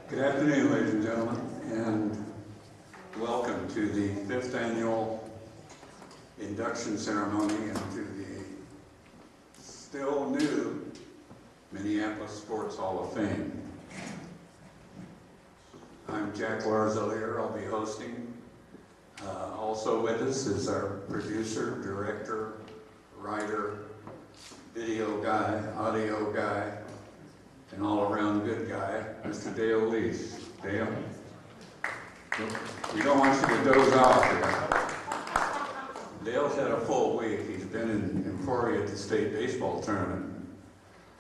Good afternoon, ladies and gentlemen, and welcome to the 5th annual induction ceremony into the still new Minneapolis Sports Hall of Fame. I'm Jack Larzalier. I'll be hosting. Also with us is our producer, director, writer, video guy, audio guy, and all-around good guy, Mr. Dale Lease. Dale? We don't want you to doze off here. Dale's had a full week. He's been in Emporia at the state baseball tournament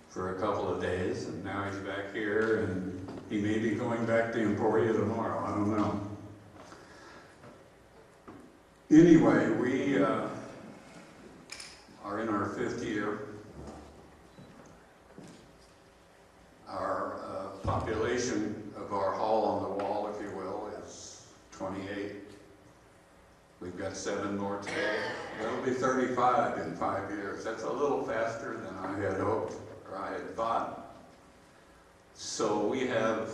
for a couple of days, and now he's back here, and he may be going back to Emporia tomorrow. I don't know. Anyway, we are in our 5th year. Our population of our hall on the wall, if you will, is 28. We've got 7 more today. That'll be 35 in 5 years. That's a little faster than I had hoped or I had thought. So we have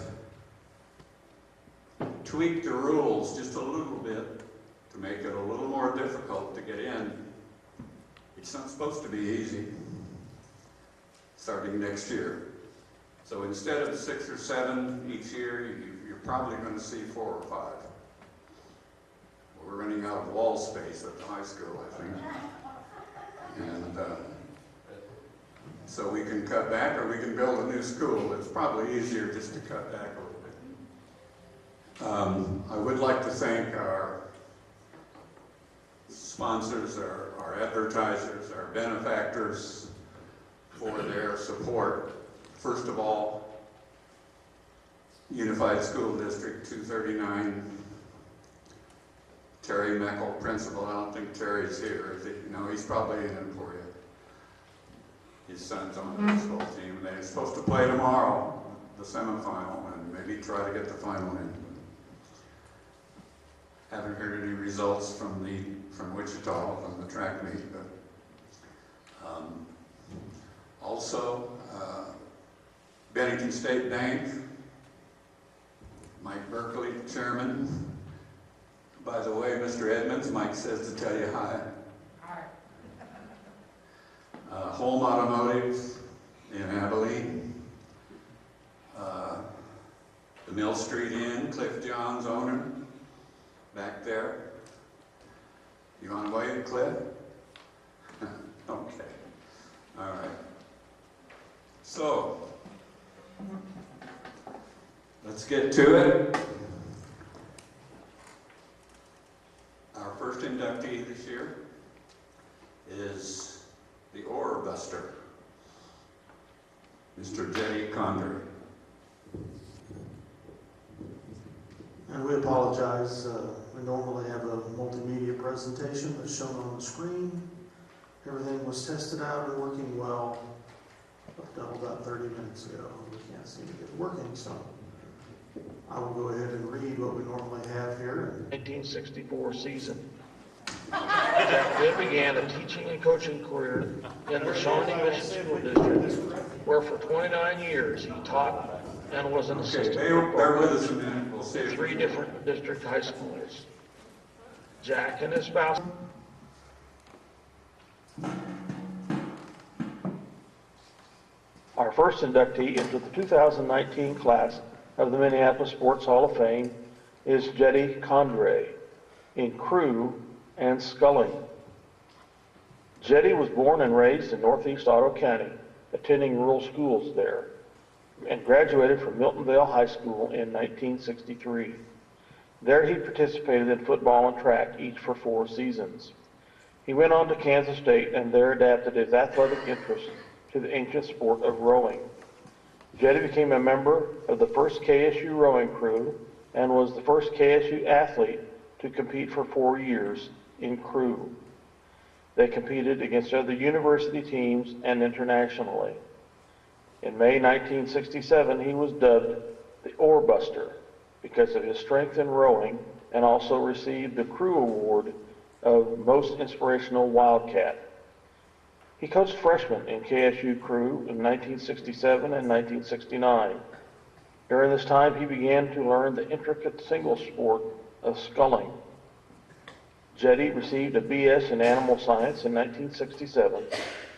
tweaked the rules just a little bit to make it a little more difficult to get in. It's not supposed to be easy starting next year. So instead of 6 or 7 each year, you're probably going to see 4 or 5. We're running out of wall space at the high school, I think. And so we can cut back or we can build a new school. It's probably easier just to cut back a little bit. I would like to thank our sponsors, our advertisers, our benefactors for their support. First of all, Unified School District 239, Terry Meckel, principal. I don't think Terry's here, is he? No, he's probably in Emporia. His son's on the baseball team, and they're supposed to play tomorrow, the semifinal, and maybe try to get the final in. Haven't heard any results from Wichita, from the track meet, but also Bennington State Bank, Mike Berkeley, chairman. By the way, Mr. Edmonds, Mike says to tell you hi. Hi. Home Automotive in Abilene. The Mill Street Inn, Cliff John's owner, back there. You want to wave, Cliff? Okay. All right. So, let's get to it. Our first inductee this year is the Ore Buster, Mr. Jetty Condry. And we apologize. We normally have a multimedia presentation that's shown on the screen. Everything was tested out and working well up about 30 minutes ago. We can't seem to get it working, so I will go ahead and read what we normally have here. 1964 season. Jack then began a teaching and coaching career in the Shawnee Mission School District, where for 29 years he taught and was an assistant bear with us a minute. We'll see. 3 different district high schools. Jack and his spouse. Our first inductee into the 2019 class of the Minneapolis Sports Hall of Fame is Jetty Condry in Crew and Scully. Jetty was born and raised in Northeast Ottawa County, attending rural schools there, and graduated from Miltonville High School in 1963. There he participated in football and track, each for 4 seasons. He went on to Kansas State and there adapted his athletic interest to the ancient sport of rowing. Jetty became a member of the first KSU rowing crew and was the first KSU athlete to compete for 4 years in crew. They competed against other university teams and internationally. In May 1967, he was dubbed the Ore Buster because of his strength in rowing, and also received the Crew Award of Most Inspirational Wildcat. He coached freshmen in KSU Crew in 1967 and 1969. During this time, he began to learn the intricate single sport of sculling. Jetty received a BS in Animal Science in 1967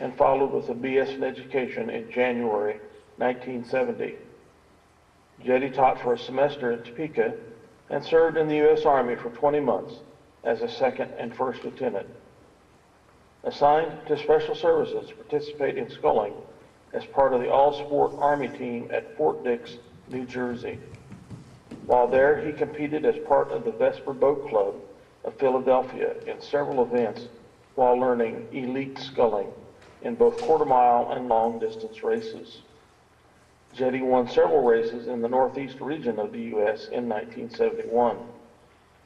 and followed with a BS in Education in January 1970. Jetty taught for a semester in Topeka and served in the U.S. Army for 20 months as a second and first lieutenant. Assigned to Special Services to participate in sculling as part of the all-sport Army team at Fort Dix, New Jersey. While there, he competed as part of the Vesper Boat Club of Philadelphia in several events while learning elite sculling in both quarter-mile and long-distance races. Jetty won several races in the Northeast region of the U.S. in 1971.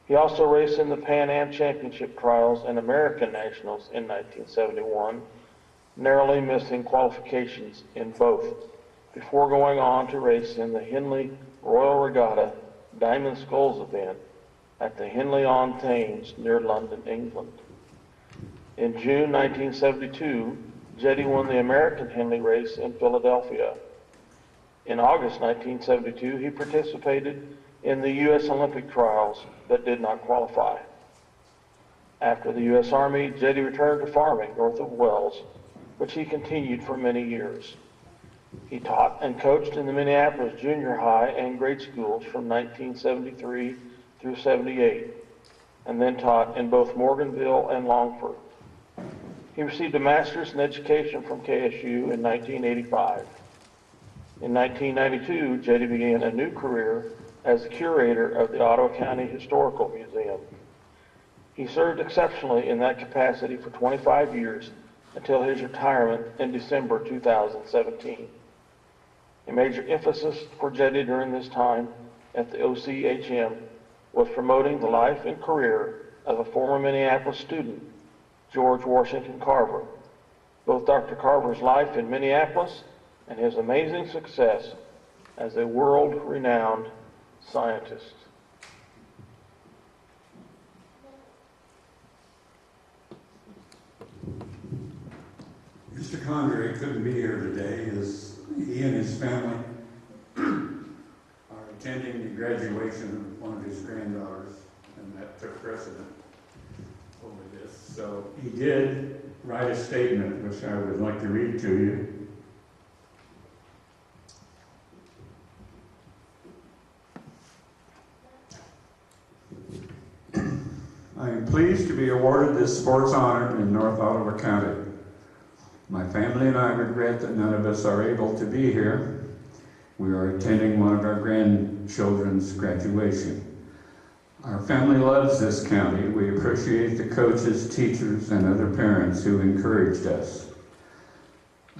He also raced in the Pan Am Championship Trials and American Nationals in 1971, narrowly missing qualifications in both, before going on to race in the Henley Royal Regatta Diamond Sculls event at the Henley-on-Thames near London, England. In June 1972, Jetty won the American Henley race in Philadelphia. In August 1972, he participated in the U.S. Olympic trials but did not qualify. After the U.S. Army, Jetty returned to farming north of Wells, which he continued for many years. He taught and coached in the Minneapolis junior high and grade schools from 1973 through 78, and then taught in both Morganville and Longford. He received a master's in education from KSU in 1985. In 1992, Jetty began a new career as the curator of the Ottawa County Historical Museum. He served exceptionally in that capacity for 25 years until his retirement in December 2017. A major emphasis for Jetty during this time at the OCHM was promoting the life and career of a former Minneapolis student, George Washington Carver. Both Dr. Carver's life in Minneapolis and his amazing success as a world-renowned scientist. Mr. Condrey couldn't be here today as he and his family are attending the graduation of one of his granddaughters, and that took precedent over this. So he did write a statement, which I would like to read to you. I am pleased to be awarded this sports honor in North Ottawa County. My family and I regret that none of us are able to be here. We are attending one of our grandchildren's graduation. Our family loves this county. We appreciate the coaches, teachers, and other parents who encouraged us.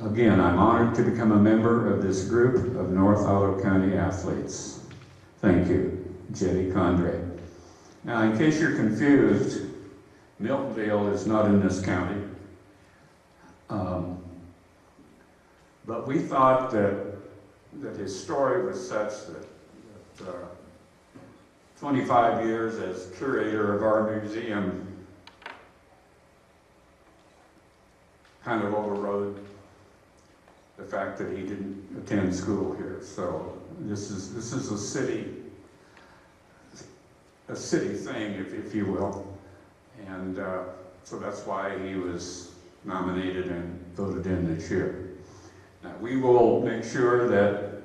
Again, I'm honored to become a member of this group of North Ottawa County athletes. Thank you, Jetty Condrey. Now, in case you're confused, Miltonville is not in this county. But we thought that his story was such that 25 years as curator of our museum kind of overrode the fact that he didn't attend school here. So this is a city thing, if you will, and so that's why he was nominated and voted in this year. Now, we will make sure that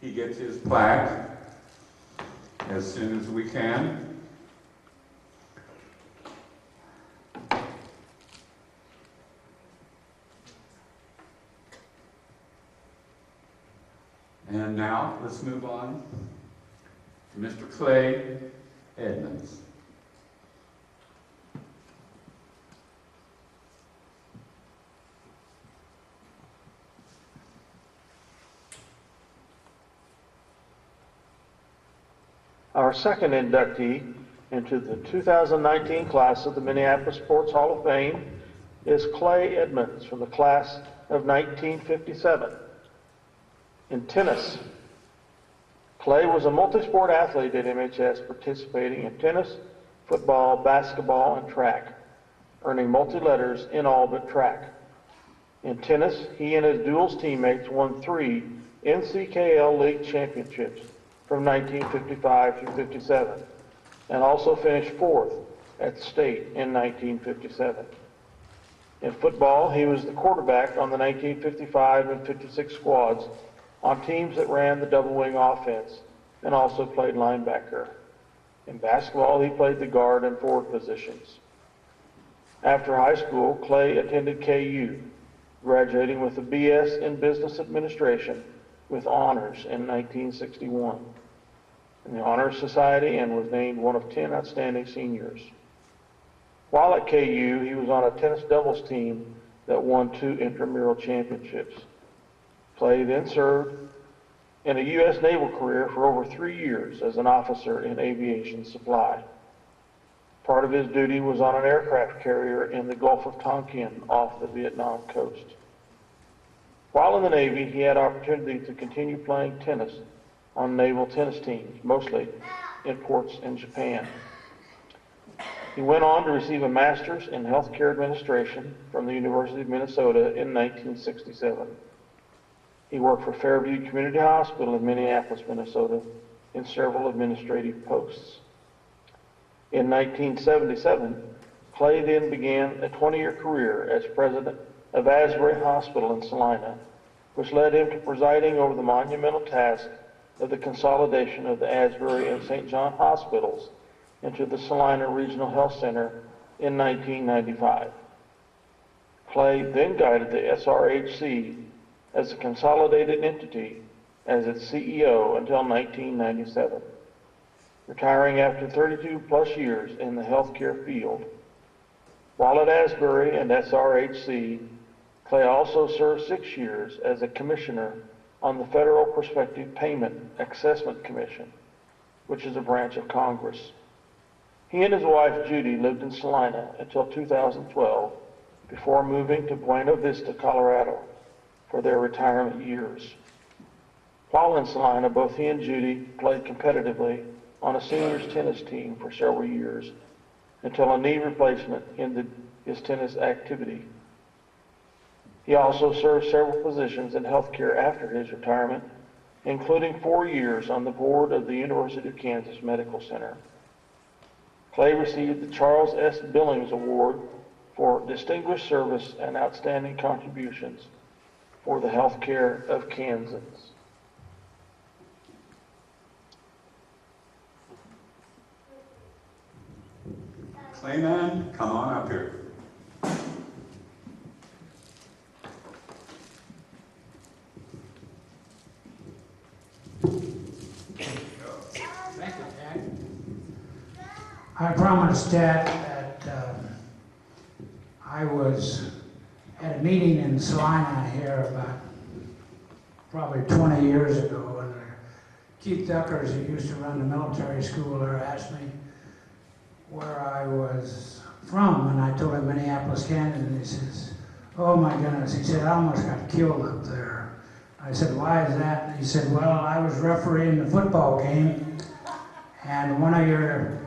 he gets his plaque as soon as we can. And now, let's move on to Mr. Clay Edmonds. Our second inductee into the 2019 class of the Minneapolis Sports Hall of Fame is Clay Edmonds from the class of 1957. In tennis, Clay was a multi-sport athlete at MHS, participating in tennis, football, basketball, and track, earning multi-letters in all but track. In tennis, he and his duals teammates won 3 NCKL League championships from 1955 through 57, and also finished fourth at the state in 1957. In football, he was the quarterback on the 1955 and 56 squads on teams that ran the double wing offense and also played linebacker. In basketball, he played the guard and forward positions. After high school, Clay attended KU, graduating with a BS in Business Administration with honors in 1961 in the Honor Society and was named one of 10 outstanding seniors. While at KU, he was on a tennis doubles team that won 2 intramural championships. Clay then served in a U.S. naval career for over 3 years as an officer in aviation supply. Part of his duty was on an aircraft carrier in the Gulf of Tonkin off the Vietnam coast. While in the Navy, he had opportunity to continue playing tennis on naval tennis teams, mostly in ports in Japan. He went on to receive a master's in healthcare administration from the University of Minnesota in 1967. He worked for Fairview Community Hospital in Minneapolis, Minnesota, in several administrative posts. In 1977, Clay then began a 20-year career as president of Asbury Hospital in Salina, which led him to presiding over the monumental task of the consolidation of the Asbury and St. John hospitals into the Salina Regional Health Center in 1995. Clay then guided the SRHC as a consolidated entity as its CEO until 1997, retiring after 32 plus years in the healthcare field. While at Asbury and SRHC, Clay also served 6 years as a commissioner on the Federal Prospective Payment Assessment Commission, which is a branch of Congress. He and his wife Judy lived in Salina until 2012 before moving to Buena Vista, Colorado for their retirement years. While in Salina, both he and Judy played competitively on a seniors tennis team for several years until a knee replacement ended his tennis activity. He also served several positions in healthcare after his retirement, including 4 years on the board of the University of Kansas Medical Center. Clay received the Charles S. Billings Award for Distinguished Service and Outstanding Contributions for the Healthcare of Kansas. Clayman, come on up here. Thank you, Jack. I promised Dad that I was at a meeting in Salina here about probably 20 years ago, and Keith Duckers, who used to run the military school there, asked me where I was from, and I told him Minneapolis, Kansas, and he says, "Oh my goodness," he said, "I almost got killed up there." I said, "Why is that?" And he said, "Well, I was refereeing the football game, and one of your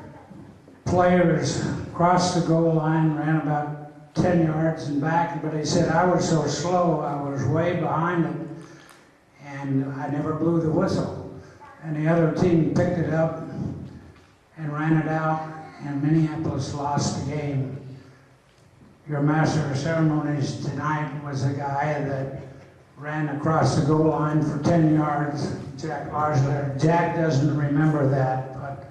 players crossed the goal line, ran about 10 yards and back, but he said, I was so slow, I was way behind him, and I never blew the whistle. And the other team picked it up and ran it out, and Minneapolis lost the game. Your master of ceremonies tonight was a guy that ran across the goal line for 10 yards, Jack Larsler. Jack doesn't remember that, but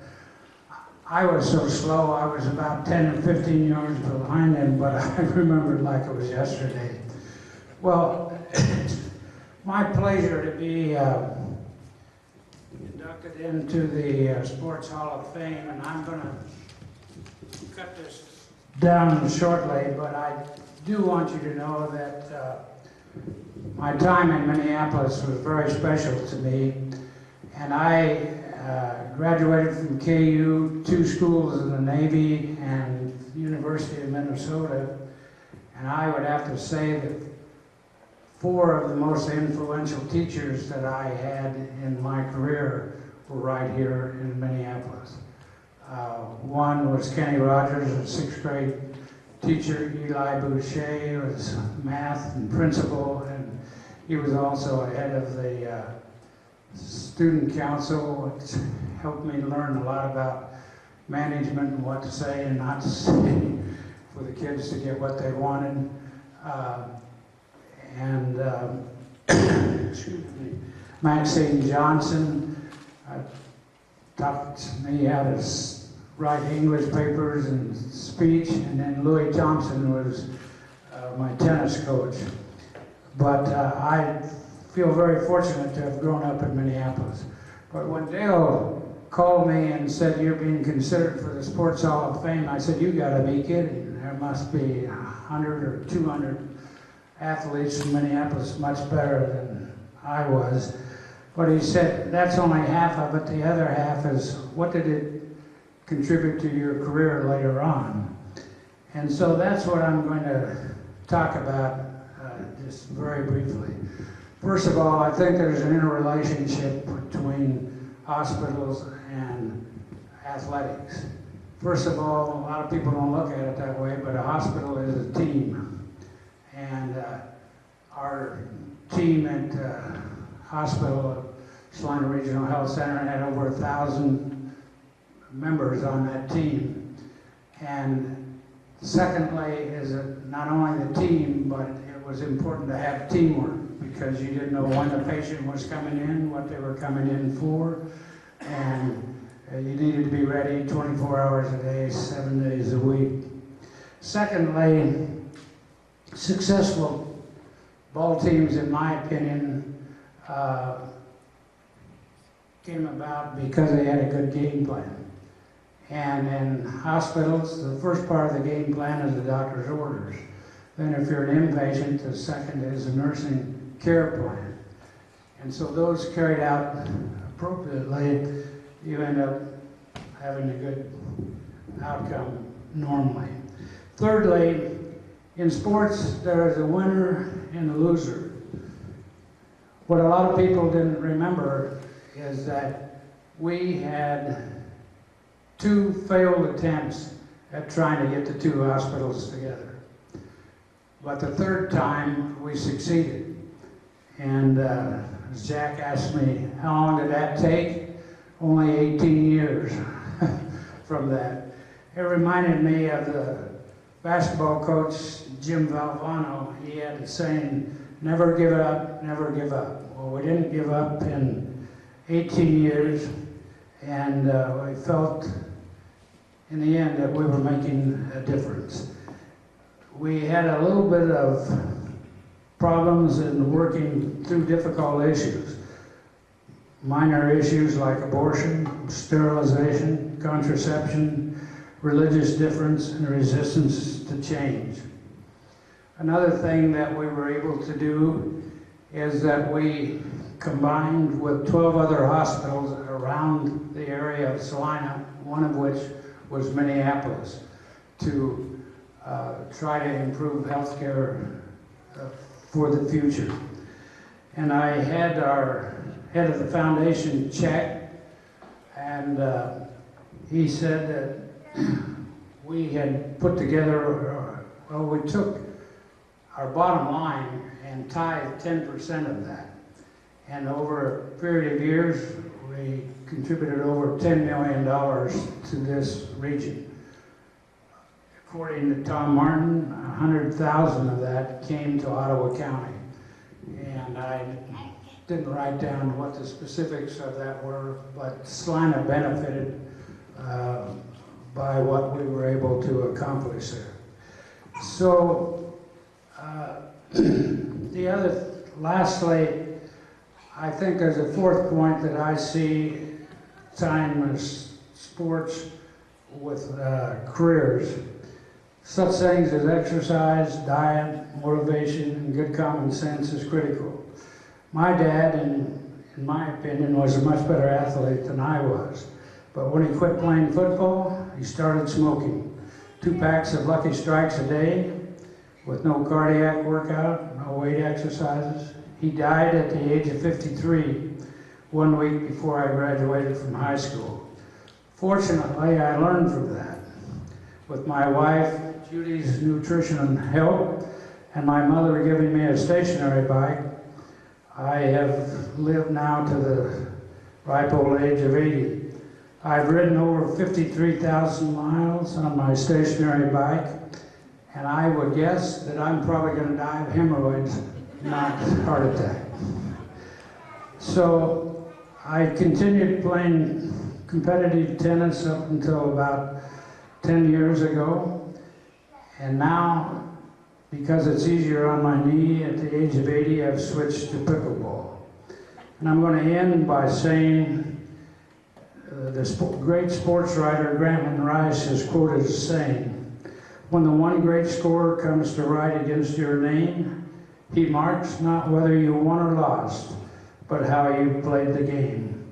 I was so slow, I was about 10 or 15 yards behind him, but I remember it like it was yesterday. Well, it's my pleasure to be inducted into the Sports Hall of Fame, and I'm going to cut this down shortly, but I do want you to know that my time in Minneapolis was very special to me, and I graduated from KU, 2 schools in the Navy, and University of Minnesota, and I would have to say that 4 of the most influential teachers that I had in my career were right here in Minneapolis. One was Kenny Rogers, a 6th grade teacher. Eli Boucher was math and principal, and He was also head of the student council, which helped me learn a lot about management and what to say and not to say for the kids to get what they wanted. Excuse me, Maxine Johnson taught me how to write English papers and speech, and then Louis Thompson was my tennis coach. But I feel very fortunate to have grown up in Minneapolis. But when Dale called me and said, "You're being considered for the Sports Hall of Fame," I said, "You gotta be kidding. There must be 100 or 200 athletes in Minneapolis much better than I was." But he said, "That's only half of it. The other half is, what did it contribute to your career later on?" And so that's what I'm going to talk about just very briefly. First of all, I think there's an interrelationship between hospitals and athletics. First of all, a lot of people don't look at it that way, but a hospital is a team. And our team at hospital, Salina Regional Health Center, had over 1,000 members on that team. And secondly, is that not only the team, but it was important to have teamwork, because you didn't know when the patient was coming in, what they were coming in for, and you needed to be ready 24 hours a day, 7 days a week. Secondly, successful ball teams, in my opinion, came about because they had a good game plan. And in hospitals, the first part of the game plan is the doctor's orders. Then if you're an inpatient, the second is a nursing care plan. And so those carried out appropriately, you end up having a good outcome normally. Thirdly, in sports, there is a winner and a loser. What a lot of people didn't remember is that we had 2 failed attempts at trying to get the 2 hospitals together. But the third time, we succeeded. And as Jack asked me, how long did that take? Only 18 years from that. It reminded me of the basketball coach, Jim Valvano. He had the saying, "Never give up, never give up." Well, we didn't give up in 18 years, and we felt in the end that we were making a difference. We had a little bit of problems in working through difficult issues. Minor issues like abortion, sterilization, contraception, religious difference, and resistance to change. Another thing that we were able to do is that we combined with 12 other hospitals around the area of Salina, one of which was Minneapolis, to try to improve healthcare for the future. And I had our head of the foundation check, and he said that we had put together, well, we took our bottom line and tithed 10% of that. And over a period of years, we contributed over $10 million to this region. According to Tom Martin, 100,000 of that came to Ottawa County. And I didn't write down what the specifics of that were, but Salina benefited by what we were able to accomplish there. So, lastly, I think there's a fourth point that I see tying sports with careers. Such things as exercise, diet, motivation, and good common sense is critical. My dad, in my opinion, was a much better athlete than I was. But when he quit playing football, he started smoking. 2 packs of Lucky Strikes a day, with no cardiac workout, no weight exercises. He died at the age of 53, 1 week before I graduated from high school. Fortunately, I learned from that. With my wife, Judy's nutrition and help, and my mother giving me a stationary bike, I have lived now to the ripe old age of 80. I've ridden over 53,000 miles on my stationary bike, and I would guess that I'm probably going to die of hemorrhoids, not heart attack. So I continued playing competitive tennis up until about 10 years ago, and now, because it's easier on my knee at the age of 80, I've switched to pickleball. And I'm going to end by saying the great sports writer Grantland Rice is quoted as saying, "When the one great scorer comes to write against your name, he marks not whether you won or lost, but how you played the game."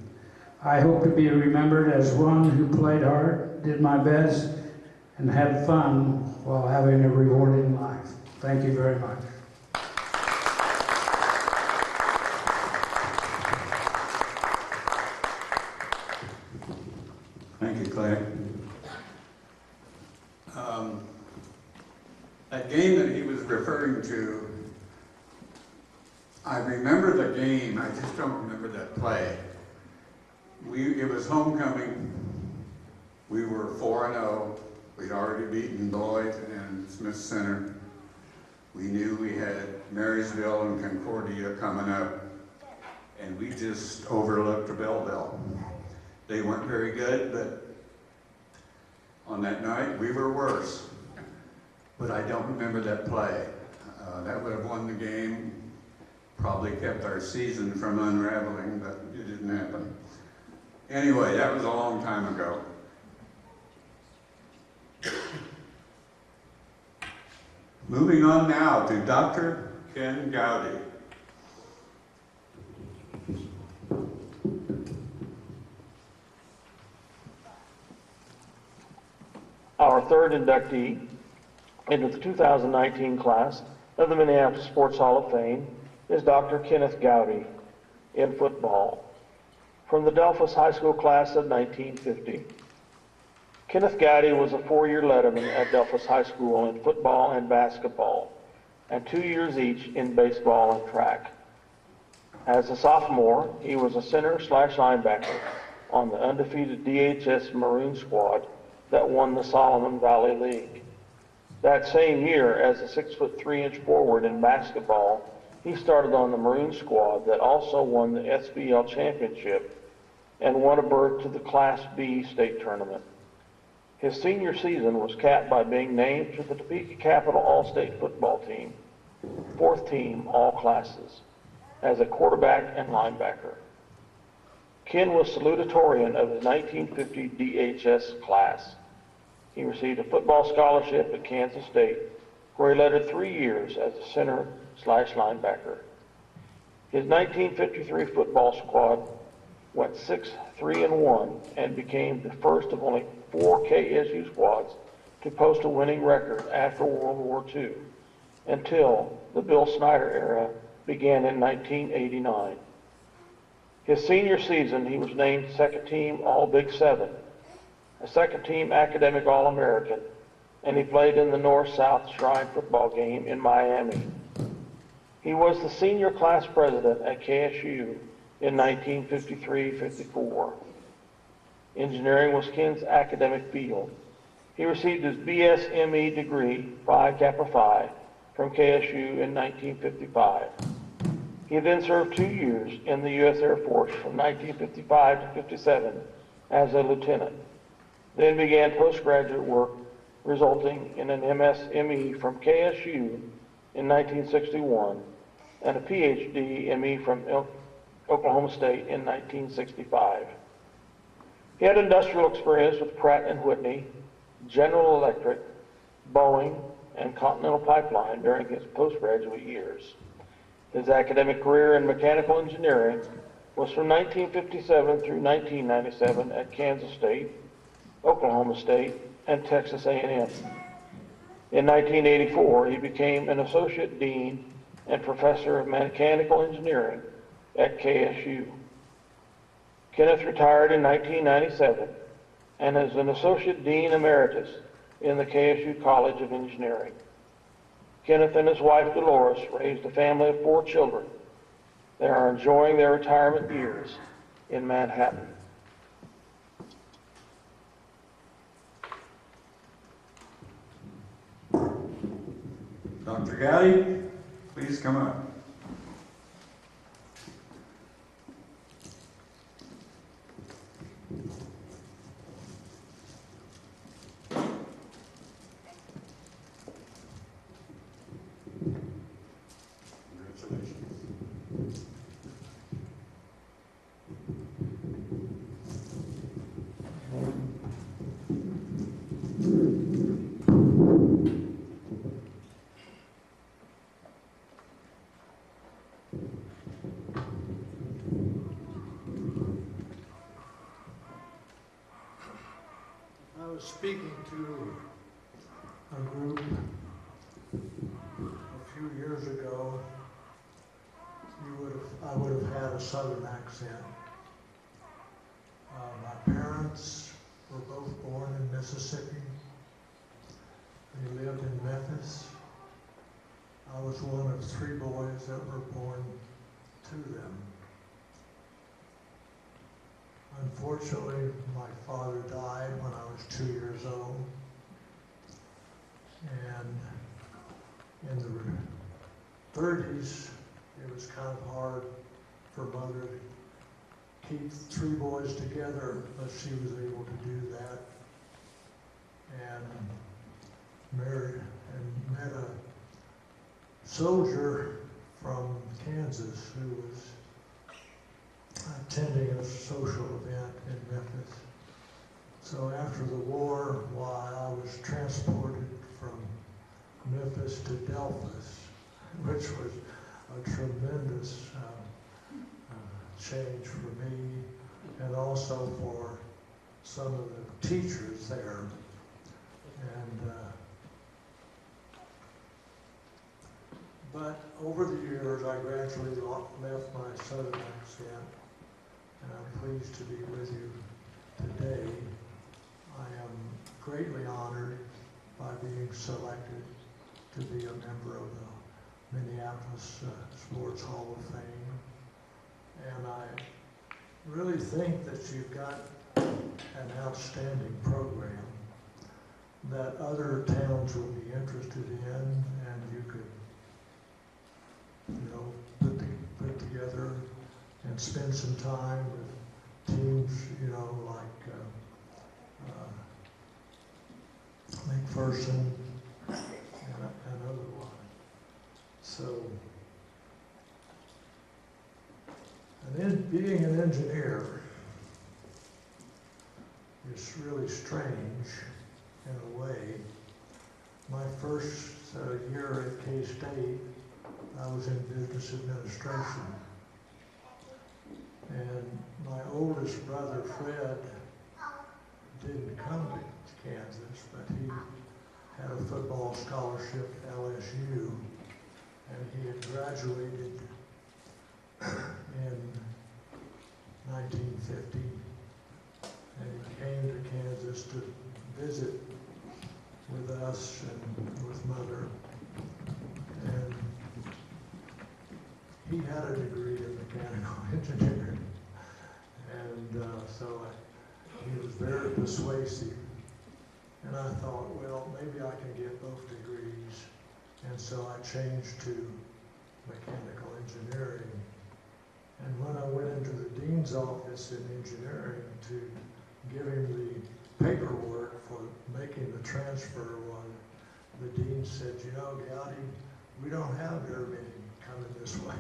I hope to be remembered as one who played hard, did my best, and had fun while having a rewarding life. Thank you very much. Thank you, Clay. That game that he was referring to, I remember the game, I just don't remember that play. It was homecoming. We were 4-0. We'd already beaten Lloyd and Smith Center. We knew we had Marysville and Concordia coming up, and we just overlooked Belleville. They weren't very good, but on that night, we were worse. But I don't remember that play. That would have won the game, probably kept our season from unraveling, but it didn't happen. Anyway, that was a long time ago. Moving on now to Dr. Ken Gowdy. Our third inductee into the 2019 class of the Minneapolis Sports Hall of Fame is Dr. Kenneth Gowdy in football. From the Delphos High School class of 1950, Kenneth Gowdy was a 4-year letterman at Delphos High School in football and basketball, and 2 years each in baseball and track. As a sophomore, he was a center/linebacker on the undefeated DHS Maroon squad that won the Solomon Valley League. That same year, as a 6'3" forward in basketball, he started on the Maroon squad that also won the SBL championship and won a berth to the Class B state tournament. His senior season was capped by being named to the Topeka Capital All-State football team, 4th team all classes, as a quarterback and linebacker. Ken was salutatorian of his 1950 DHS class. He received a football scholarship at Kansas State, where he lettered 3 years as a center/linebacker. His 1953 football squad went 6-3-1 and became the first of only 4 KSU squads to post a winning record after World War II, until the Bill Snyder era began in 1989. His senior season, he was named second team All-Big 7, a second team academic All-American, and he played in the North-South Shrine football game in Miami. He was the senior class president at KSU in 1953-54. Engineering was Ken's academic field. He received his BS.ME degree, Phi Kappa Phi, from KSU in 1955. He then served 2 years in the U.S. Air Force from 1955 to 57 as a lieutenant, then began postgraduate work resulting in an MS.ME from KSU in 1961 and a PhD.ME from Oklahoma State in 1965. He had industrial experience with Pratt & Whitney, General Electric, Boeing, and Continental Pipeline during his postgraduate years. His academic career in mechanical engineering was from 1957 through 1997 at Kansas State, Oklahoma State, and Texas A&M. In 1984, he became an associate dean and professor of mechanical engineering at KSU. Kenneth retired in 1997 and is an associate dean emeritus in the KSU College of Engineering. Kenneth and his wife Dolores raised a family of 4 children. They are enjoying their retirement years in Manhattan. Dr. Gowdy, please come up. Congratulations. I was speaking to a group a few years ago. I would have had a southern accent. My parents were both born in Mississippi. They lived in Memphis. I was one of 3 boys that were born to them. Unfortunately, my father died when I was 2 years old. And in the 30s, it was kind of hard for mother to keep 3 boys together, but she was able to do that. And married and met a soldier from Kansas who was attending a social event in Memphis. So after the war, why I was transported from Memphis to Delphus, which was a tremendous change for me and also for some of the teachers there. And but over the years, I gradually left my southern accent, and I'm pleased to be with you today. I am greatly honored by being selected to be a member of the Minneapolis Sports Hall of Fame. And I really think that you've got an outstanding program that other towns will be interested in, and you could, put together and spend some time with teams, like McPherson and otherwise. So, and then being an engineer is really strange in a way. My first year at K-State, I was in business administration. And my oldest brother, Fred, didn't come to Kansas, but he had a football scholarship at LSU, and he had graduated in 1950, and he came to Kansas to visit with us and with Mother. And he had a degree in mechanical engineering, and so he was very persuasive. And I thought, well, maybe I can get both degrees. And so I changed to mechanical engineering. And when I went into the dean's office in engineering to give him the paperwork for making the transfer, the dean said, Gowdy, we don't have very many coming this way.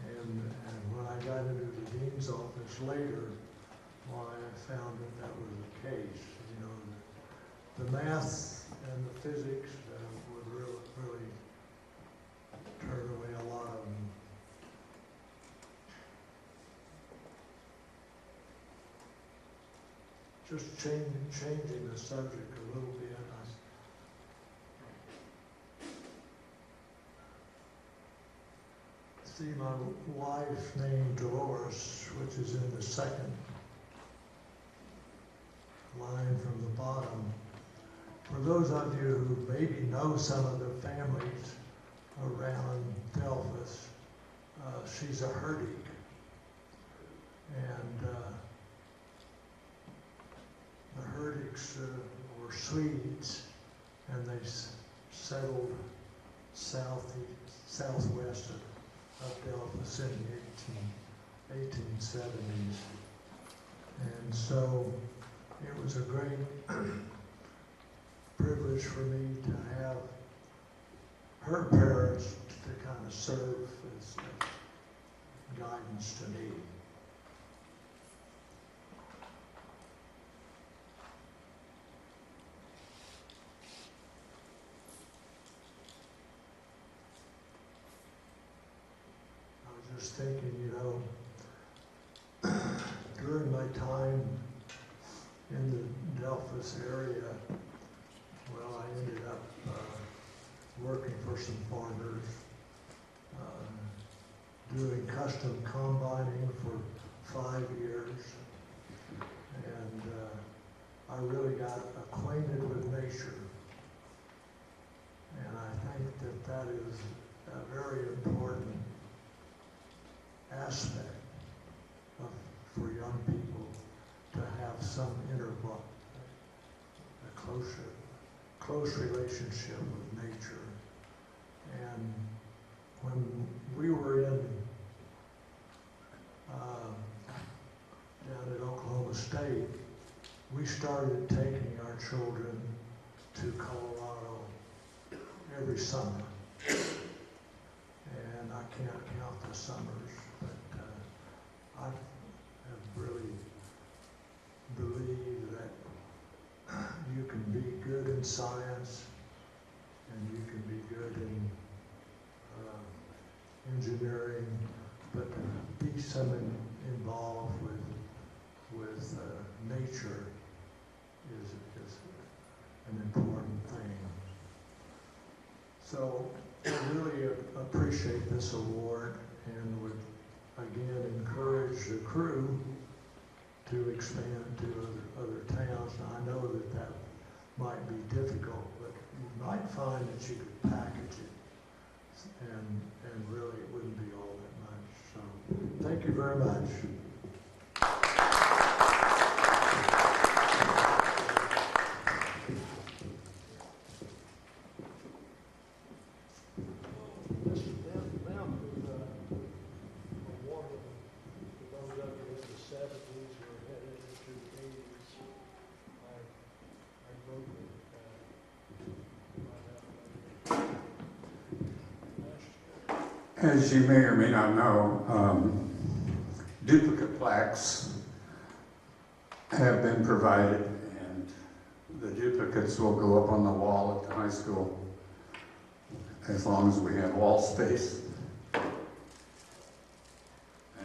And when I got into the dean's office later, I found that was the case. The math and the physics would really turn away a lot of them. Just changing the subject a little bit. See my wife named Dolores, which is in the second line from the bottom. For those of you who maybe know some of the families around Delphus, she's a Herdig. And the Herdigs were Swedes, and they settled southwest of Delphus in the 1870s. And so it was a great privilege for me to have her parents to kind of serve as guidance to me. I was just thinking, you know, during my time in the Delphus area, well, I ended up working for some farmers, doing custom combining for 5 years, and I really got acquainted with nature. And I think that that is a very important aspect for young people to have some a close relationship with nature. And when we were in down at Oklahoma State, we started taking our children to Colorado every summer. And I can't count the summers, but I have really believed that you can be good in science and you can be good in engineering, but to be involved with nature is an important thing. So I really appreciate this award and would again encourage the crew to expand to other towns. Now, I know that that might be difficult, but you might find that you could package it and really it wouldn't be all that much. So thank you very much. As you may or may not know, duplicate plaques have been provided, and the duplicates will go up on the wall at the high school as long as we have wall space. And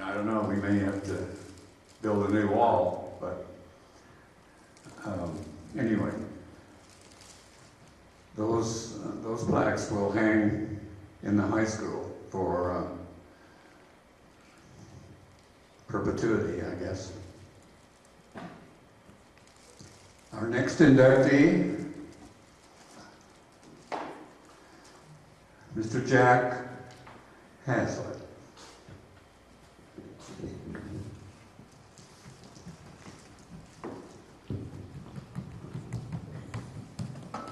I don't know, we may have to build a new wall, but anyway, those plaques will hang in the high school for perpetuity, I guess. Our next inductee, Mr. Jack Hazlitt.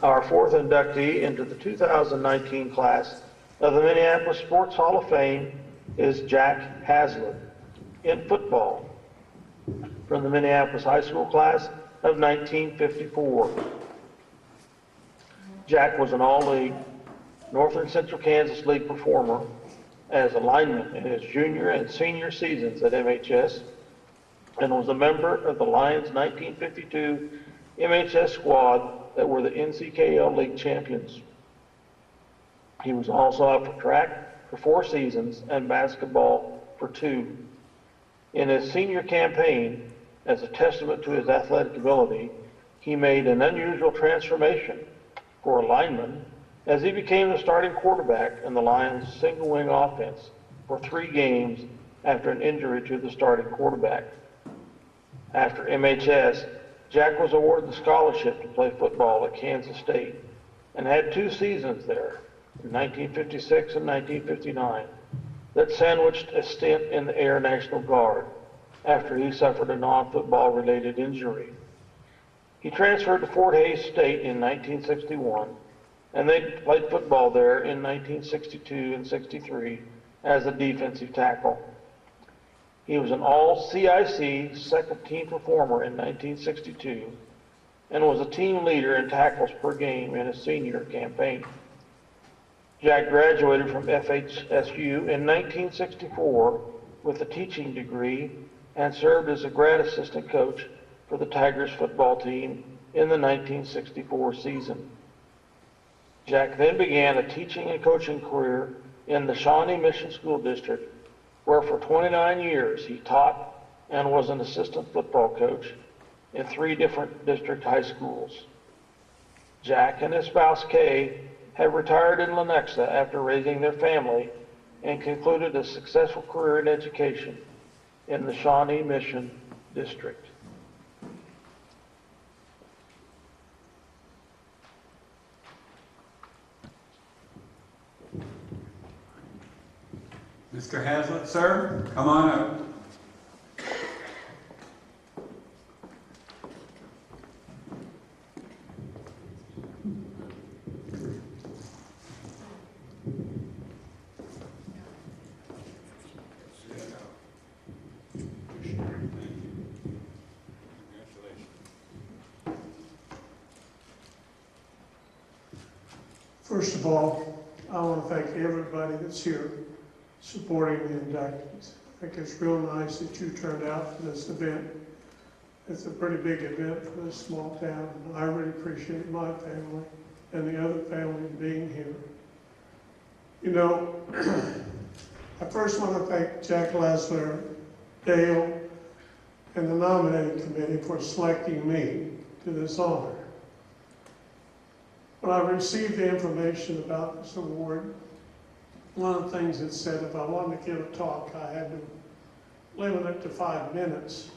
Our fourth inductee into the 2019 class of the Minneapolis Sports Hall of Fame is Jack Hazlitt in football from the Minneapolis High School class of 1954. Jack was an all-league Northern Central Kansas League performer as a lineman in his junior and senior seasons at MHS and was a member of the Lions' 1952 MHS squad that were the NCKL League champions. He was also up for track for 4 seasons and basketball for 2. In his senior campaign, as a testament to his athletic ability, he made an unusual transformation for a lineman as he became the starting quarterback in the Lions' single-wing offense for 3 games after an injury to the starting quarterback. After MHS, Jack was awarded the scholarship to play football at Kansas State and had 2 seasons there, in 1956 and 1959. that sandwiched a stint in the Air National Guard after he suffered a non-football related injury. He transferred to Fort Hays State in 1961 and then played football there in 1962 and 63 as a defensive tackle. He was an all-CIC second team performer in 1962 and was a team leader in tackles per game in his senior campaign. Jack graduated from FHSU in 1964 with a teaching degree and served as a grad assistant coach for the Tigers football team in the 1964 season. Jack then began a teaching and coaching career in the Shawnee Mission School District, where for 29 years he taught and was an assistant football coach in 3 different district high schools. Jack and his spouse Kay have retired in Lenexa after raising their family and concluded a successful career in education in the Shawnee Mission District. Mr. Hazlitt, sir, come on up. First of all, I want to thank everybody that's here supporting the inductees. I think it's real nice that you turned out for this event. It's a pretty big event for this small town. I really appreciate my family and the other families being here. You know, I first want to thank Jack Lesler, Dale, and the nominating committee for selecting me to this honor. When I received the information about this award, one of the things it said if I wanted to give a talk, I had to limit it to 5 minutes.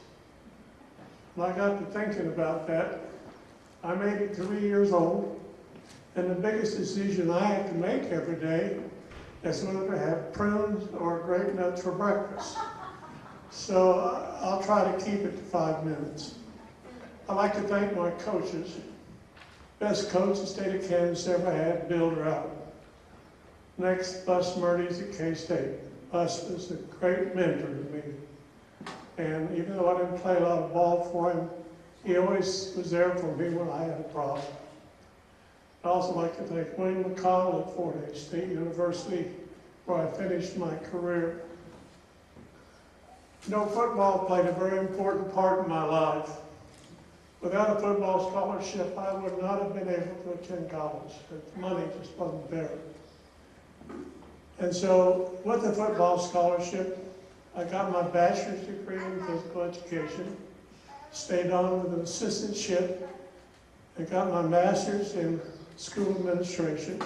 When I got to thinking about that, I'm 83 years old, and the biggest decision I have to make every day is whether to have prunes or grape nuts for breakfast. So I'll try to keep it to 5 minutes. I'd like to thank my coaches. Best coach the state of Kansas ever had, Bill Drought. Next, Bus Murdy's at K-State. Bus was a great mentor to me. And even though I didn't play a lot of ball for him, he always was there for me when I had a problem. I'd also like to thank William McConnell at Fort Hays State University, where I finished my career. You know, football played a very important part in my life. Without a football scholarship, I would not have been able to attend college. The money just wasn't there. And so, with the football scholarship, I got my bachelor's degree in physical education, stayed on with an assistantship, and got my master's in school administration,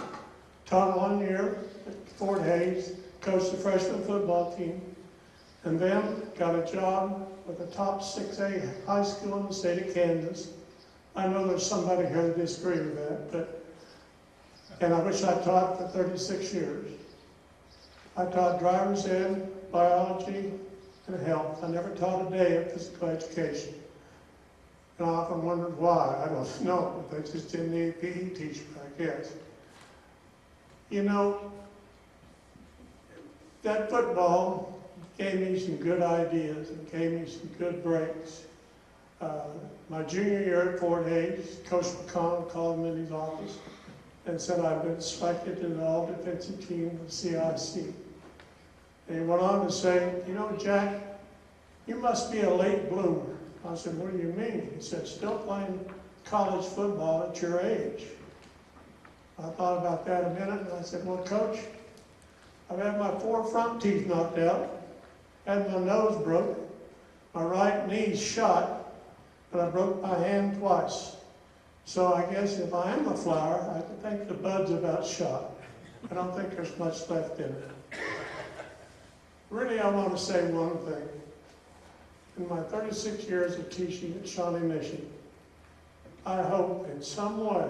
taught 1 year at Fort Hays, coached the freshman football team, and then got a job with the top 6A high school in the state of Kansas. I know there's somebody here that disagree with that, and I wish I taught for 36 years. I taught driver's ed, biology, and health. I never taught a day of physical education. And I often wondered why. I don't know, but they just didn't need a PE teacher, I guess. You know, that football gave me some good ideas and gave me some good breaks. My junior year at Fort Hays, Coach McConnell called me in his office and said I'd been selected to the all-defensive team of CIC. And he went on to say, you know, Jack, you must be a late bloomer. I said, what do you mean? He said, still playing college football at your age. I thought about that a minute and I said, well, Coach, I've had my 4 front teeth knocked out, had my nose broke, my right knee's shot, and I broke my hand twice. So I guess if I am a flower, I can think the bud's about shot. I don't think there's much left in it. Really, I want to say one thing. In my 36 years of teaching at Shawnee Mission, I hope in some way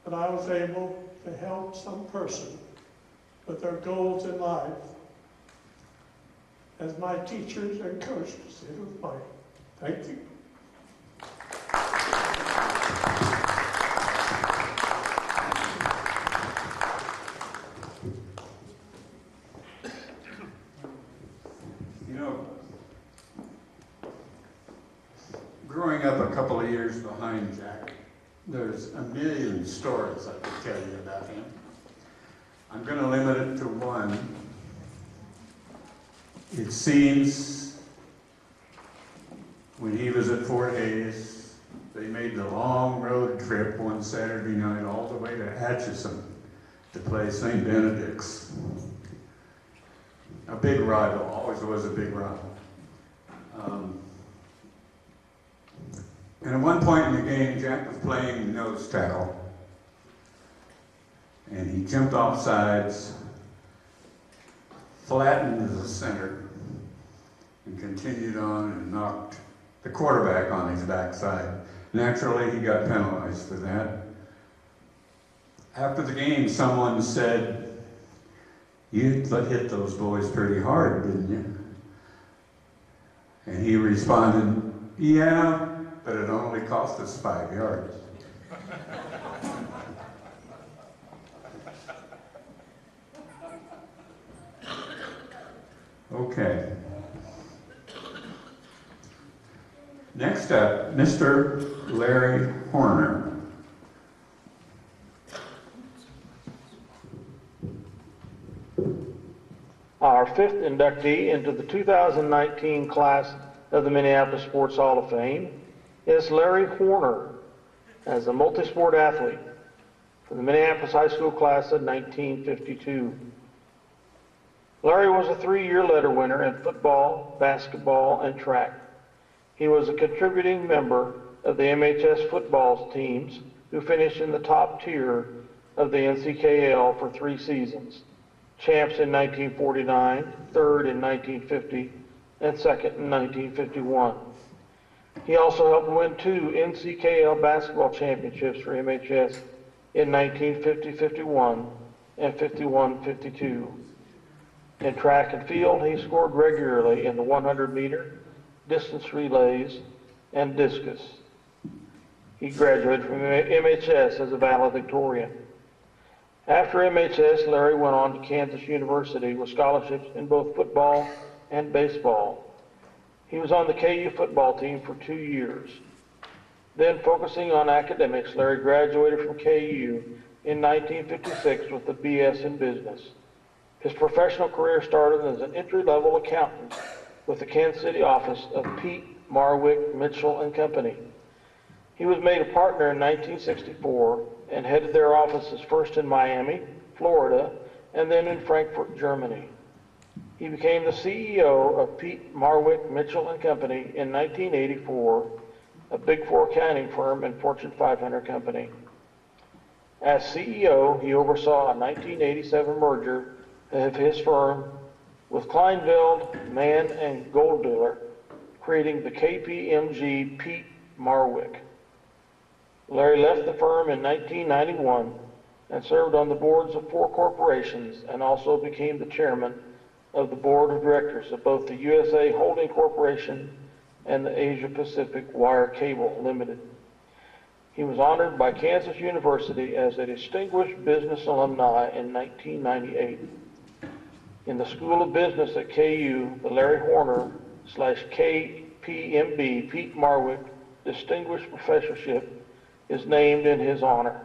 that I was able to help some person with their goals in life as my teachers and coaches. It was mine. Thank you. You know, growing up a couple of years behind Jack, there's a million stories I could tell you about him. I'm going to limit it to one. It seems when he was at Fort Hays, they made the long road trip one Saturday night all the way to Atchison to play St. Benedict's. A big rival, always was a big rival. And at one point in the game, Jack was playing nose tackle, and he jumped off sides, flattened the center, and continued on and knocked the quarterback on his backside. Naturally, he got penalized for that. After the game, someone said, "You hit those boys pretty hard, didn't you?" And he responded, "Yeah, but it only cost us 5 yards." Okay. Next up, Mr. Larry Horner. Our fifth inductee into the 2019 class of the Minneapolis Sports Hall of Fame is Larry Horner, as a multi-sport athlete from the Minneapolis High School class of 1952. Larry was a 3-year letter winner in football, basketball, and track. He was a contributing member of the MHS football teams who finished in the top tier of the NCKL for 3 seasons. Champs in 1949, third in 1950, and second in 1951. He also helped win 2 NCKL basketball championships for MHS in 1950-51 and 51-52. In track and field, he scored regularly in the 100-meter, distance relays, and discus. He graduated from MHS as a valedictorian. After MHS, Larry went on to Kansas University with scholarships in both football and baseball. He was on the KU football team for 2 years. Then, focusing on academics, Larry graduated from KU in 1956 with a BS in business. His professional career started as an entry-level accountant with the Kansas City office of Pete, Marwick, Mitchell and Company. He was made a partner in 1964 and headed their offices first in Miami, Florida, and then in Frankfurt, Germany. He became the CEO of Pete, Marwick, Mitchell and Company in 1984, a Big Four accounting firm and Fortune 500 company. As CEO, he oversaw a 1987 merger of his firm with Kleinveld, Mann and Golddealer, creating the KPMG Pete Marwick. Larry left the firm in 1991 and served on the boards of 4 corporations and also became the chairman of the board of directors of both the USA Holding Corporation and the Asia Pacific Wire Cable Limited. He was honored by Kansas University as a Distinguished Business Alumni in 1998. In the School of Business at KU, the Larry Horner / KPMB Pete Marwick Distinguished Professorship is named in his honor.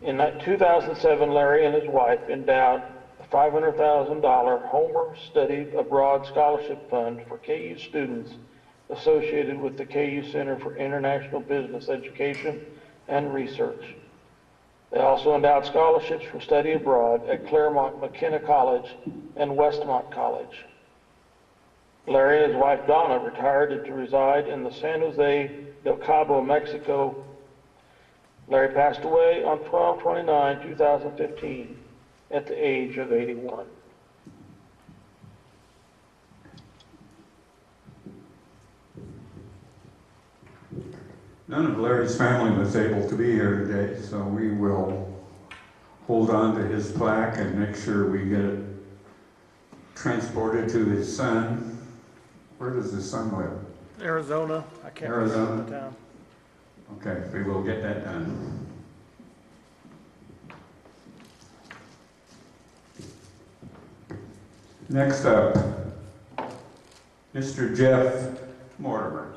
In 2007, Larry and his wife endowed a $500,000 Homer Study Abroad Scholarship Fund for KU students associated with the KU Center for International Business Education and Research. They also endowed scholarships for study abroad at Claremont McKenna College and Westmont College. Larry and his wife Donna retired to reside in the San Jose del Cabo, Mexico. Larry passed away on 12/29/2015 at the age of 81. None of Larry's family was able to be here today, so we will hold on to his plaque and make sure we get it transported to his son. Where does his son live? Arizona. I can't remember Arizona. the town. Okay, we will get that done. Next up, Mr. Jeff Mortimer.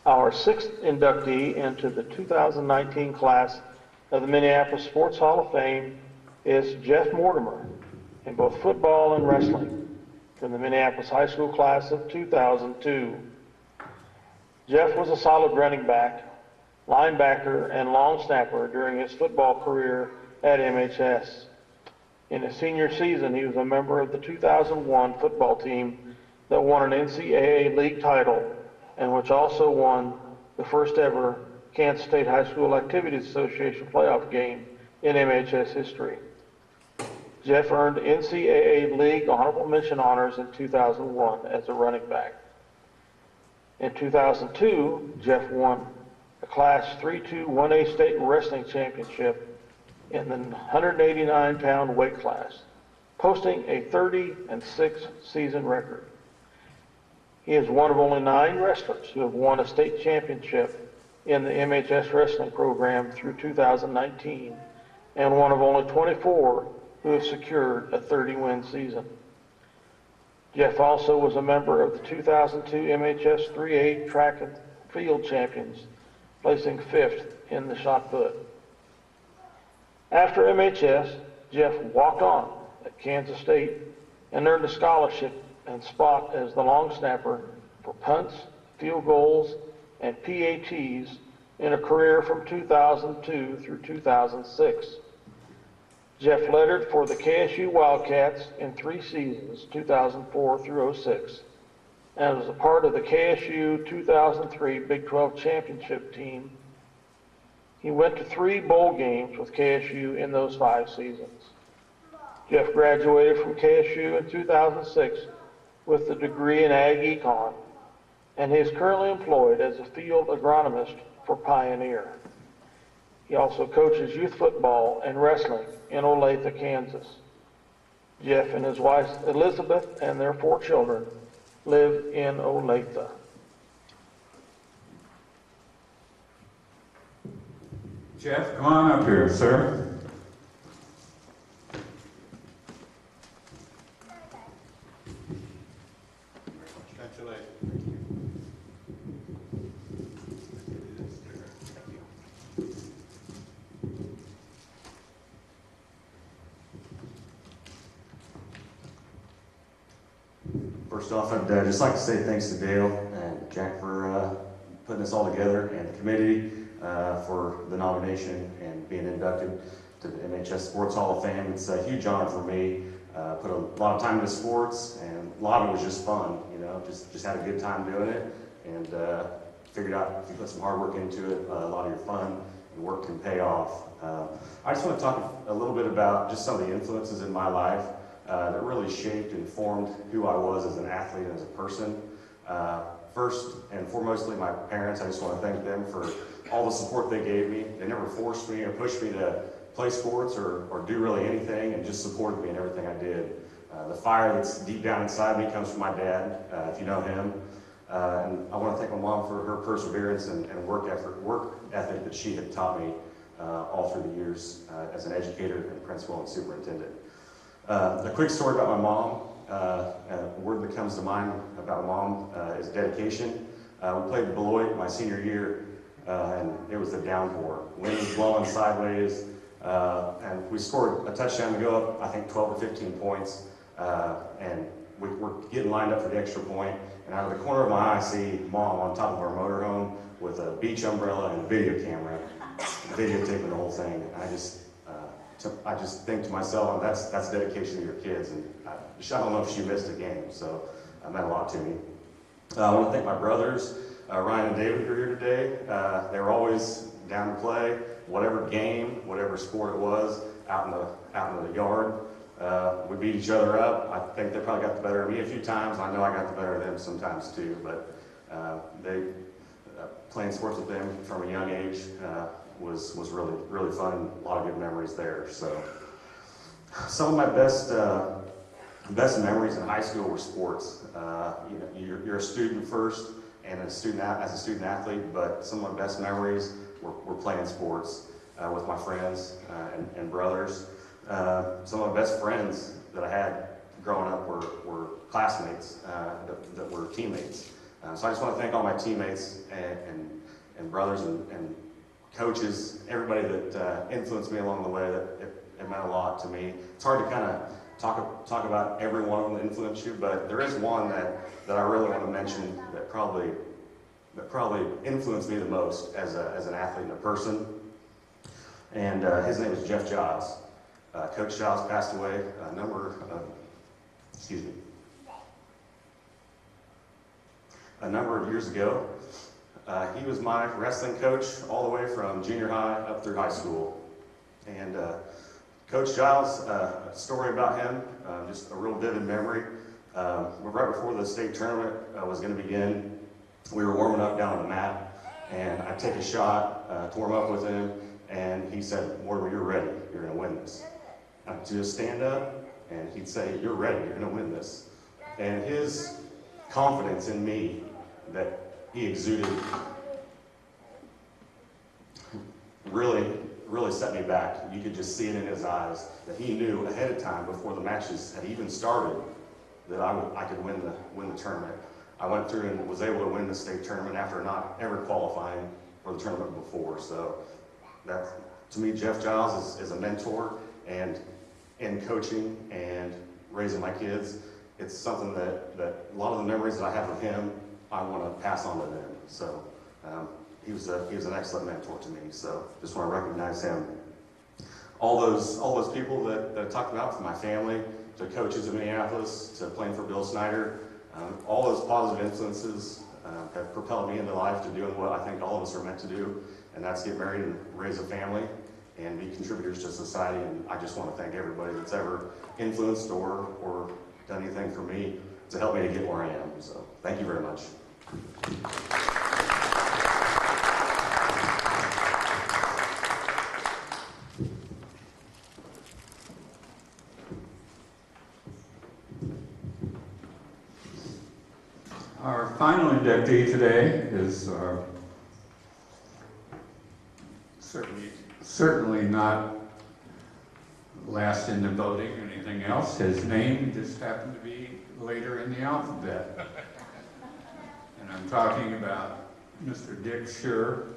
Our sixth inductee into the 2019 class of the Minneapolis Sports Hall of Fame is Jeff Mortimer in both football and wrestling from the Minneapolis High School class of 2002. Jeff was a solid running back, linebacker, and long snapper during his football career at MHS. In his senior season, he was a member of the 2001 football team that won an NCAA league title and which also won the first ever Kansas State High School Activities Association playoff game in MHS history. Jeff earned NCAA League Honorable Mention honors in 2001 as a running back. In 2002, Jeff won a Class 3-2 1A State Wrestling Championship in the 189-pound weight class, posting a 30-6 season record. He is one of only 9 wrestlers who have won a state championship in the MHS wrestling program through 2019, and one of only 24 who have secured a 30-win season. Jeff also was a member of the 2002 MHS 3A track and field champions, placing 5th in the shot put. After MHS, Jeff walked on at Kansas State and earned a scholarship and spot as the long snapper for punts, field goals, and PATs in a career from 2002 through 2006. Jeff lettered for the KSU Wildcats in 3 seasons, 2004 through 06, and was a part of the KSU 2003 Big 12 championship team. He went to 3 bowl games with KSU in those 5 seasons. Jeff graduated from KSU in 2006 with a degree in Ag Econ, and he is currently employed as a field agronomist for Pioneer. He also coaches youth football and wrestling in Olathe, Kansas. Jeff and his wife Elizabeth and their 4 children live in Olathe. Jeff, come on up here, sir. Congratulations. First off, I'd just like to say thanks to Dale and Jack for putting this all together, and the committee for the nomination and being inducted to the MHS Sports Hall of Fame. It's a huge honor for me. Put a lot of time into sports, and a lot of it was just fun, you know, just had a good time doing it, and figured out if you put some hard work into it, a lot of your fun and work can pay off. I just want to talk a little bit about just some of the influences in my life that really shaped and formed who I was as an athlete and as a person. First and foremostly, my parents. I just want to thank them for all the support they gave me. They never forced me or pushed me to play sports or do really anything, and just supported me in everything I did. The fire that's deep down inside me comes from my dad, if you know him. And I want to thank my mom for her perseverance and work ethic that she had taught me all through the years as an educator and principal and superintendent. A quick story about my mom. A word that comes to mind about my mom is dedication. We played Beloit my senior year, and it was a downpour. Wind was blowing sideways, and we scored a touchdown to go up, I think 12 or 15 points, and we were getting lined up for the extra point, and out of the corner of my eye I see Mom on top of our motorhome with a beach umbrella and a video camera, videotaping the whole thing. And I just think to myself, that's dedication to your kids, and I don't know if she missed a game, so it meant a lot to me. I want to thank my brothers, Ryan and David, who are here today. They were always down to play, whatever game, whatever sport it was, out in the yard. We beat each other up. I think they probably got the better of me a few times. I know I got the better of them sometimes too, but playing sports with them from a young age was really fun. A lot of good memories there. So some of my best memories in high school were sports. You're a student first and as a student athlete, but some of my best memories were playing sports with my friends and brothers. Some of my best friends that I had growing up were classmates that were teammates. So I just want to thank all my teammates and brothers and coaches, everybody that influenced me along the way. It meant a lot to me. It's hard to kind of talk about every one of them that influenced you, but there is one that I really want to mention that probably influenced me the most as an athlete and a person. And his name is Jeff Giles. Coach Giles passed away a number of years ago. He was my wrestling coach all the way from junior high up through high school. And Coach Giles, a story about him, just a real vivid memory. Right before the state tournament was going to begin, we were warming up down on the mat, and I take a shot to warm up with him, and he said, "Mortimer, you're ready. You're going to win this." I'd just stand up, and he'd say, "You're ready. You're going to win this." And his confidence in me that he exuded really set me back. You could just see it in his eyes that he knew ahead of time, before the matches had even started, that I could win the tournament. I went through and was able to win the state tournament after not ever qualifying for the tournament before. So that, to me, Jeff Giles is a mentor, and in coaching and raising my kids, it's something that a lot of the memories that I have of him, I want to pass on to them. So he was an excellent mentor to me. So just want to recognize him. All those people that I talked about, from my family to coaches in Minneapolis to playing for Bill Snyder, all those positive influences have propelled me into life to doing what I think all of us are meant to do, and that's get married and raise a family and be contributors to society. And I just want to thank everybody that's ever influenced or done anything for me to help me to get where I am. So thank you very much. Our final inductee today is certainly not last in the voting or anything else. His name just happened to be later in the alphabet. And I'm talking about Mr. Dick Schur.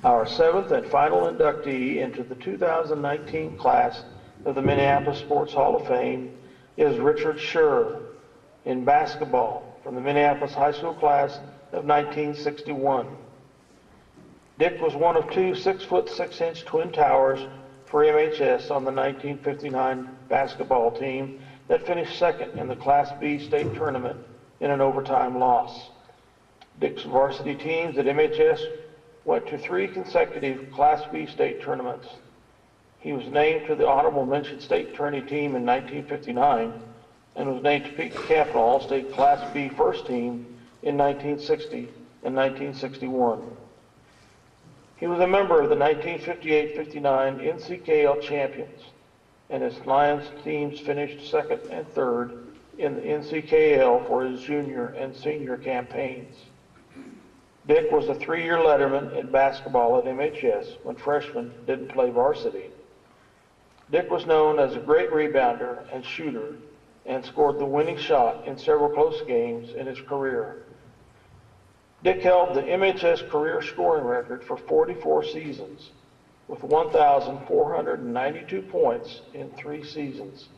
Our seventh and final inductee into the 2019 class of the Minneapolis Sports Hall of Fame is Richard Schur in basketball from the Minneapolis High School class of 1961. Dick was one of two 6'6" twin towers for MHS on the 1959 basketball team that finished second in the Class B state tournament in an overtime loss. Dick's varsity teams at MHS went to 3 consecutive Class B state tournaments. He was named to the Honorable Mention State Tourney team in 1959 and was named to Peak Capital All-State Class B first team in 1960 and 1961. He was a member of the 1958-59 NCKL champions, and his Lions teams finished second and third in the NCKL for his junior and senior campaigns. Dick was a 3-year letterman in basketball at MHS when freshmen didn't play varsity. Dick was known as a great rebounder and shooter and scored the winning shot in several close games in his career. Dick held the MHS career scoring record for 44 seasons with 1,492 points in 3 seasons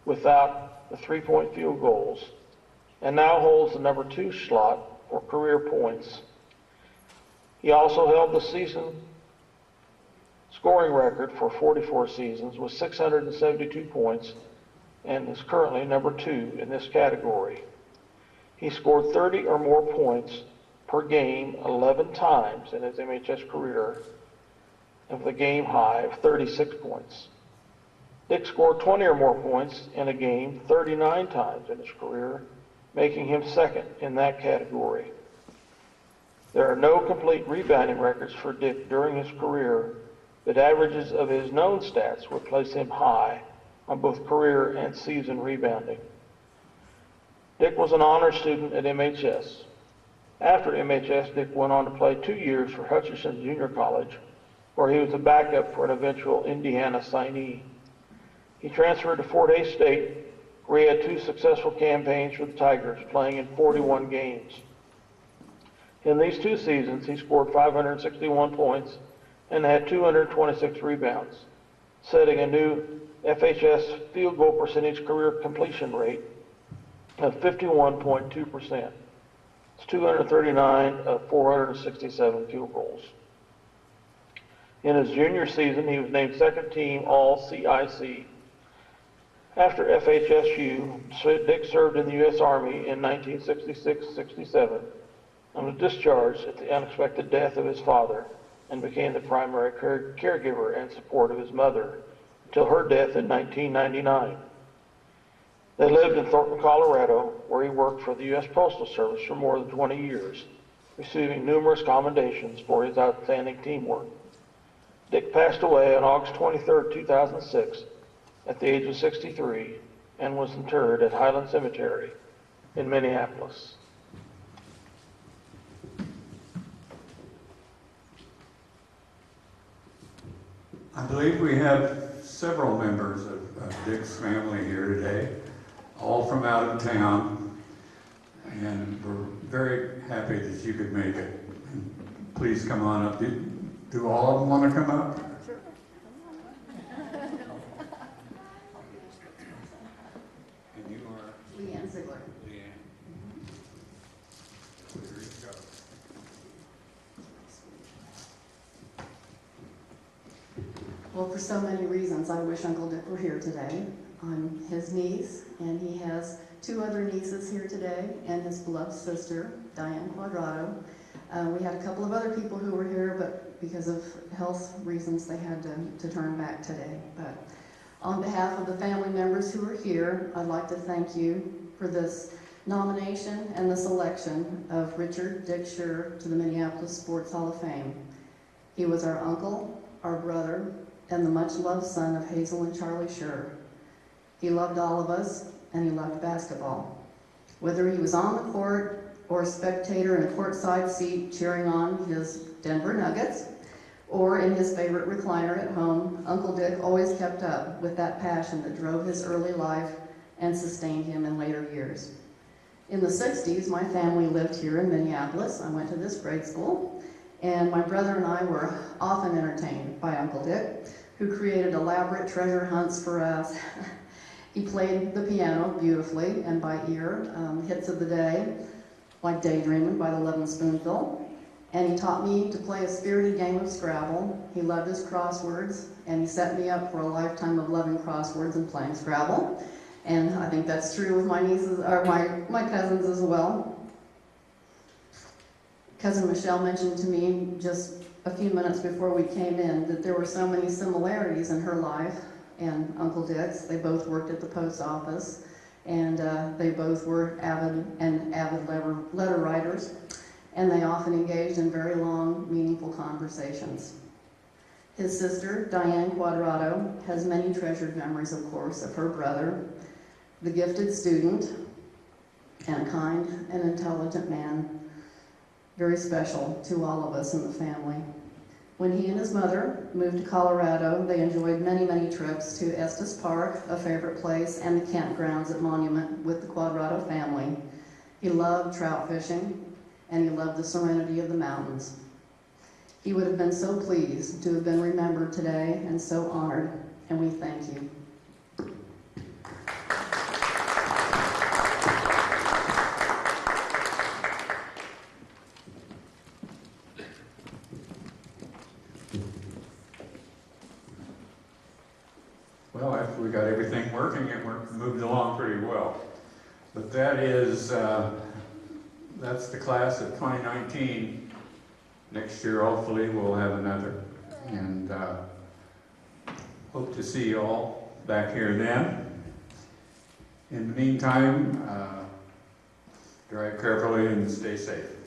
without the 3-point field goals, and now holds the number 2 slot for career points. He also held the season scoring record for 44 seasons with 672 points and is currently number 2 in this category. He scored 30 or more points per game 11 times in his MHS career, and with a game high of 36 points. Dick scored 20 or more points in a game 39 times in his career, making him second in that category. There are no complete rebounding records for Dick during his career, but averages of his known stats would place him high on both career and season rebounding. Dick was an honor student at MHS. After MHS, Dick went on to play 2 years for Hutchinson Junior College, where he was a backup for an eventual Indiana signee. He transferred to Fort Hays State, where he had 2 successful campaigns for the Tigers, playing in 41 games. In these 2 seasons, he scored 561 points and had 226 rebounds, setting a new FHS field goal percentage career completion rate of 51.2%. It's 239 of 467 field goals. In his junior season, he was named second team All-CIC. After FHSU, Dick served in the U.S. Army in 1966-67 and was discharged at the unexpected death of his father and became the primary caregiver and support of his mother until her death in 1999. They lived in Thornton, Colorado, where he worked for the U.S. Postal Service for more than 20 years, receiving numerous commendations for his outstanding teamwork. Dick passed away on August 23, 2006, at the age of 63, and was interred at Highland Cemetery in Minneapolis. I believe we have several members of Dick's family here today, all from out of town, and we're very happy that you could make it. Please come on up. Do all of them want to come up? Sure. And you are? Leanne Ziegler. Leanne. There you go. Well, for so many reasons, I wish Uncle Dick were here today. I'm his niece, and he has 2 other nieces here today, and his beloved sister, Diane Quadrado. We had a couple of other people who were here, but because of health reasons, they had to turn back today. But on behalf of the family members who are here, I'd like to thank you for this nomination and the selection of Richard Dick Scher to the Minneapolis Sports Hall of Fame. He was our uncle, our brother, and the much-loved son of Hazel and Charlie Scher. He loved all of us, and he loved basketball. Whether he was on the court or a spectator in a courtside seat cheering on his Denver Nuggets, or in his favorite recliner at home, Uncle Dick always kept up with that passion that drove his early life and sustained him in later years. In the 60s, my family lived here in Minneapolis. I went to this grade school, and my brother and I were often entertained by Uncle Dick, who created elaborate treasure hunts for us. He played the piano beautifully and by ear, hits of the day, like Daydreaming by the Lovin' Spoonful. And he taught me to play a spirited game of Scrabble. He loved his crosswords, and he set me up for a lifetime of loving crosswords and playing Scrabble. And I think that's true with my nieces, or my cousins as well. Cousin Michelle mentioned to me just a few minutes before we came in that there were so many similarities in her life and Uncle Dick's. They both worked at the post office, and they both were avid letter writers, and they often engaged in very long, meaningful conversations. His sister, Diane Quadrado, has many treasured memories, of course, of her brother, the gifted student, and a kind and intelligent man, very special to all of us in the family. When he and his mother moved to Colorado, they enjoyed many, many trips to Estes Park, a favorite place, and the campgrounds at Monument with the Quadrado family. He loved trout fishing, and he loved the serenity of the mountains. He would have been so pleased to have been remembered today and so honored, and we thank you. Well, after we got everything working, it moved along pretty well. But that is, that's the class of 2019. Next year, hopefully, we'll have another. And hope to see you all back here then. In the meantime, drive carefully and stay safe.